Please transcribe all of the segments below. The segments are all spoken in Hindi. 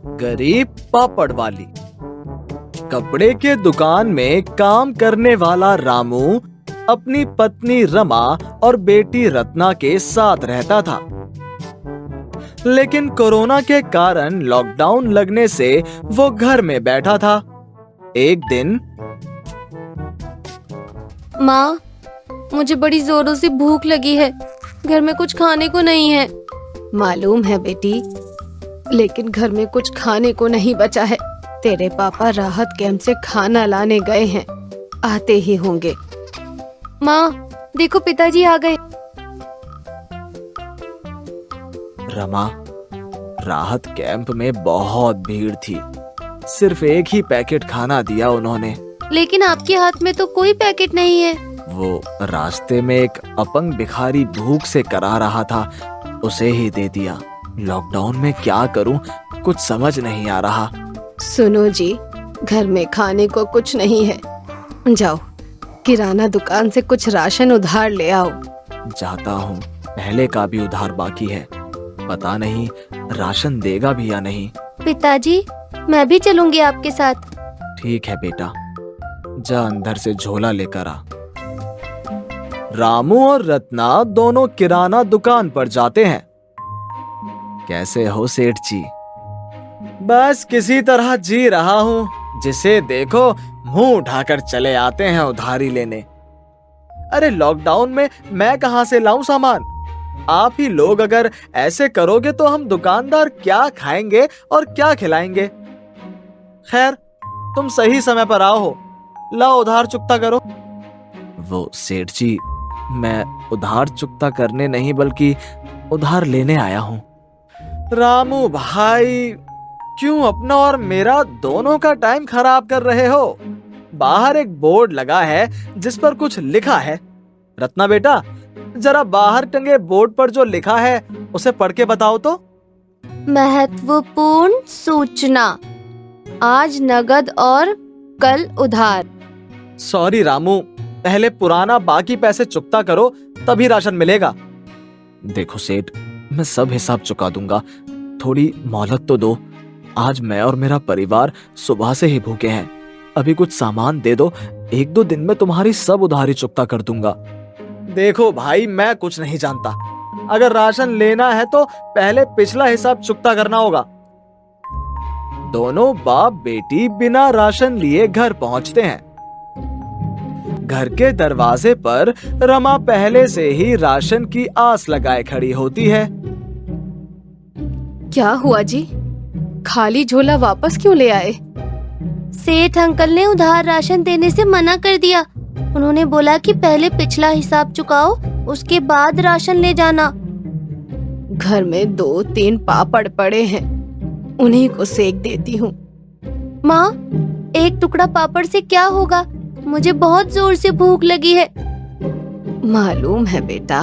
गरीब पापड़ वाली। कपड़े के दुकान में काम करने वाला रामू अपनी पत्नी रमा और बेटी रत्ना के साथ रहता था। लेकिन कोरोना के कारण लॉकडाउन लगने से वो घर में बैठा था। एक दिन, माँ, मुझे बड़ी जोरों से भूख लगी है। घर में कुछ खाने को नहीं है। मालूम है बेटी, लेकिन घर में कुछ खाने को नहीं बचा है। तेरे पापा राहत कैंप से खाना लाने गए हैं, आते ही होंगे। माँ, देखो पिताजी आ गए। रमा, राहत कैंप में बहुत भीड़ थी। सिर्फ एक ही पैकेट खाना दिया उन्होंने। लेकिन आपके हाथ में तो कोई पैकेट नहीं है। वो रास्ते में एक अपंग भिखारी भूख से करा रहा था, उसे ही दे दिया। लॉकडाउन में क्या करूं, कुछ समझ नहीं आ रहा। सुनो जी, घर में खाने को कुछ नहीं है। जाओ किराना दुकान से कुछ राशन उधार ले आओ। जाता हूँ, पहले का भी उधार बाकी है। पता नहीं राशन देगा भी या नहीं। पिताजी, मैं भी चलूंगी आपके साथ। ठीक है बेटा, जा अंदर से झोला लेकर आ। रामू और रत्ना दोनों किराना दुकान पर जाते हैं। कैसे हो सेठ जी? बस किसी तरह जी रहा हूँ। जिसे देखो मुंह उठाकर चले आते हैं उधारी लेने। अरे लॉकडाउन में मैं कहां से लाऊं सामान? आप ही लोग अगर ऐसे करोगे तो हम दुकानदार क्या खाएंगे और क्या खिलाएंगे? खैर, तुम सही समय पर आओ हो। लाओ उधार चुकता करो। वो सेठ जी, मैं उधार चुकता करने नहीं बल्कि उधार लेने आया हूँ। रामू भाई, क्यों अपना और मेरा दोनों का टाइम खराब कर रहे हो? बाहर एक बोर्ड लगा है जिस पर कुछ लिखा है। रत्ना बेटा, जरा बाहर टंगे बोर्ड पर जो लिखा है उसे पढ़ के बताओ तो। महत्वपूर्ण सूचना, आज नगद और कल उधार। सॉरी रामू, पहले पुराना बाकी पैसे चुकता करो, तभी राशन मिलेगा। देखो सेठ, मैं सब हिसाब चुका दूंगा, थोड़ी मोहलत तो दो। आज मैं और मेरा परिवार सुबह से ही भूखे हैं। अभी कुछ सामान दे दो, 1-2 दिन में तुम्हारी सब उधारी चुकता कर दूंगा। देखो भाई, मैं कुछ नहीं जानता। अगर राशन लेना है तो पहले पिछला हिसाब चुकता करना होगा। दोनों बाप बेटी बिना राशन लिए घर पहुंचते हैं। घर के दरवाजे पर रमा पहले से ही राशन की आस लगाए खड़ी होती है। क्या हुआ जी? खाली झोला वापस क्यों ले आए? सेठ अंकल ने उधार राशन देने से मना कर दिया। उन्होंने बोला कि पहले पिछला हिसाब चुकाओ, उसके बाद राशन ले जाना। घर में 2-3 पापड़ पड़े हैं, उन्हीं को सेक देती हूँ। माँ, एक टुकड़ा पापड़ से क्या होगा? मुझे बहुत जोर से भूख लगी है। मालूम है बेटा,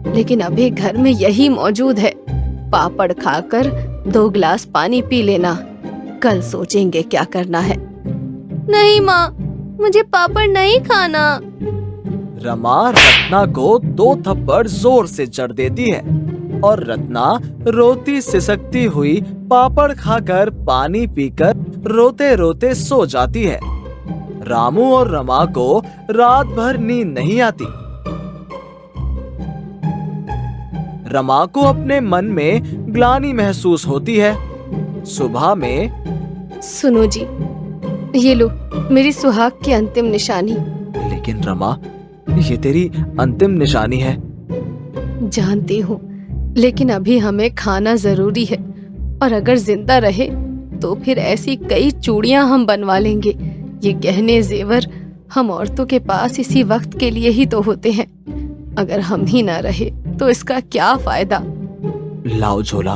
लेकिन अभी घर में यही मौजूद है। पापड़ खाकर 2 गिलास पानी पी लेना, कल सोचेंगे क्या करना है। नहीं माँ, मुझे पापड़ नहीं खाना। रमा रत्ना को 2 थप्पड़ जोर से जड़ देती है और रत्ना रोती सिसकती हुई पापड़ खाकर पानी पीकर रोते रोते सो जाती है। रामू और रमा को रात भर नींद नहीं आती। रमा को अपने मन में ग्लानि महसूस होती है। सुबह में, सुनो जी, ये लो मेरी सुहाग की अंतिम निशानी। लेकिन रमा, ये तेरी अंतिम निशानी है। जानती हूँ, लेकिन अभी हमें खाना जरूरी है, और अगर जिंदा रहे तो फिर ऐसी कई चूड़ियां हम बनवा लेंगे। ये गहने जेवर हम औरतों के पास इसी वक्त के लिए ही तो होते हैं। अगर हम ही ना रहे तो इसका क्या फायदा? लाओ झोला,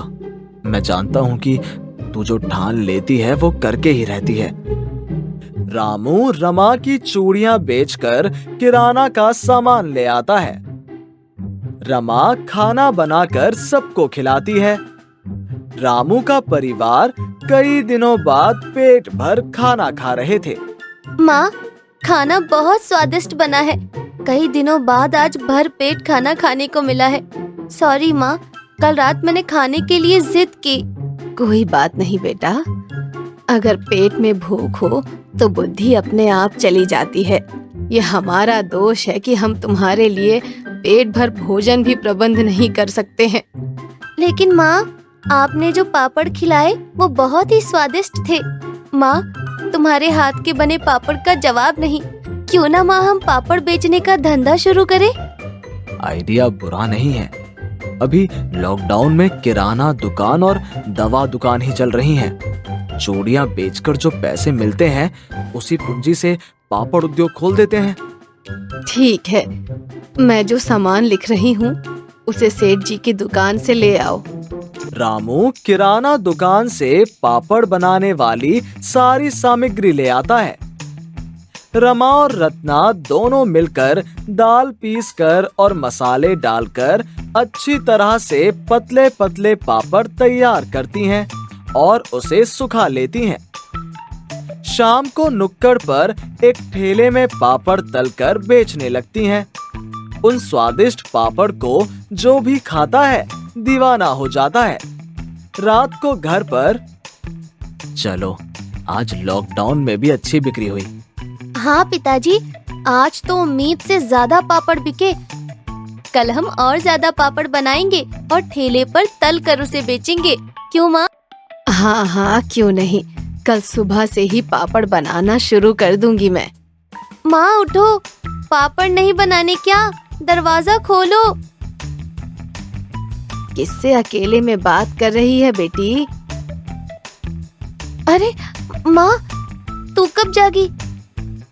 मैं जानता हूँ कि तू जो ठान लेती है वो करके ही रहती है। रामू रमा की चूड़ियां बेचकर किराना का सामान ले आता है। रमा खाना बनाकर सबको खिलाती है। रामू का परिवार कई दिनों बाद पेट भर खाना खा रहे थे। माँ, खाना बहुत स्वादिष्ट बना है। कई दिनों बाद आज भर पेट खाना खाने को मिला है। सॉरी माँ, कल रात मैंने खाने के लिए जिद की। कोई बात नहीं बेटा, अगर पेट में भूख हो तो बुद्धि अपने आप चली जाती है। ये हमारा दोष है कि हम तुम्हारे लिए पेट भर भोजन भी प्रबंध नहीं कर सकते हैं। लेकिन माँ, आपने जो पापड़ खिलाए वो बहुत ही स्वादिष्ट थे। माँ, तुम्हारे हाथ के बने पापड़ का जवाब नहीं। क्यों ना माँ हम पापड़ बेचने का धंधा शुरू करें? आइडिया बुरा नहीं है। अभी लॉकडाउन में किराना दुकान और दवा दुकान ही चल रही हैं। चूड़ियां बेचकर जो पैसे मिलते हैं उसी पूंजी से पापड़ उद्योग खोल देते हैं। ठीक है, मैं जो सामान लिख रही हूँ उसे सेठ जी की दुकान से ले आओ। रामू किराना दुकान से पापड़ बनाने वाली सारी सामग्री ले आता है। रमा और रत्ना दोनों मिलकर दाल पीसकर और मसाले डालकर अच्छी तरह से पतले पतले पापड़ तैयार करती हैं और उसे सुखा लेती हैं। शाम को नुक्कड़ पर एक ठेले में पापड़ तलकर बेचने लगती हैं। उन स्वादिष्ट पापड़ को जो भी खाता है दीवाना हो जाता है। रात को घर पर, चलो आज लॉकडाउन में भी अच्छी बिक्री हुई। हाँ पिताजी, आज तो उम्मीद से ज्यादा पापड़ बिके। कल हम और ज्यादा पापड़ बनाएंगे और ठेले पर तल कर उसे बेचेंगे। क्यों माँ? हाँ हाँ, क्यों नहीं। कल सुबह से ही पापड़ बनाना शुरू कर दूंगी मैं। माँ उठो, पापड़ नहीं बनाने क्या? दरवाजा खोलो। किससे अकेले में बात कर रही है बेटी? अरे माँ, तू कब जागी?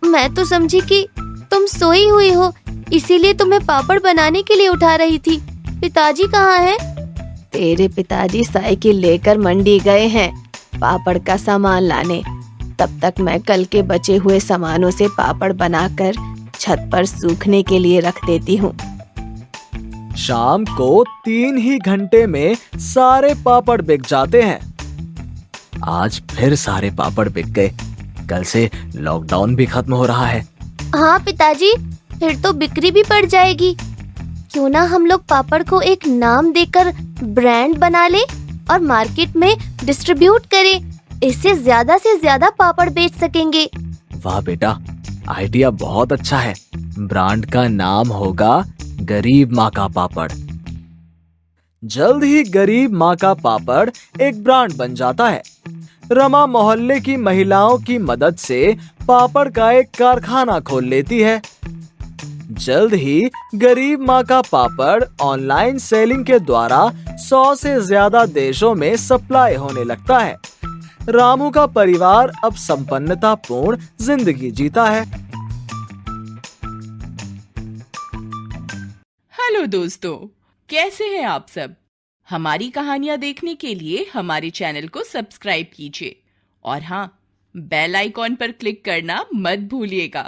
मैं तो समझी कि तुम सोई हुई हो, इसीलिए तुम्हें पापड़ बनाने के लिए उठा रही थी। पिताजी कहाँ हैं? तेरे पिताजी साइकिल लेकर मंडी गए हैं पापड़ का सामान लाने। तब तक मैं कल के बचे हुए सामानों से पापड़ बनाकर छत पर सूखने के लिए रख देती हूँ। शाम को 3 ही घंटे में सारे पापड़ बिक जाते हैं। आज फिर सारे पापड़ बिक गए। कल से लॉकडाउन भी खत्म हो रहा है। हाँ पिताजी, फिर तो बिक्री भी बढ़ जाएगी। क्यों ना हम लोग पापड़ को एक नाम देकर ब्रांड बना ले और मार्केट में डिस्ट्रीब्यूट करें। इससे ज्यादा से ज्यादा पापड़ बेच सकेंगे। वाह बेटा, आइडिया बहुत अच्छा है। ब्रांड का नाम होगा गरीब माँ का पापड़। जल्द ही गरीब माँ का पापड़ एक ब्रांड बन जाता है। रमा मोहल्ले की महिलाओं की मदद से पापड़ का एक कारखाना खोल लेती है। जल्द ही गरीब माँ का पापड़ ऑनलाइन सेलिंग के द्वारा 100 से ज्यादा देशों में सप्लाई होने लगता है। रामू का परिवार अब संपन्नतापूर्ण जिंदगी जीता है। हेलो दोस्तों, कैसे हैं आप सब? हमारी कहानियां देखने के लिए हमारे चैनल को सब्सक्राइब कीजिए और हाँ, बेल आइकॉन पर क्लिक करना मत भूलिएगा।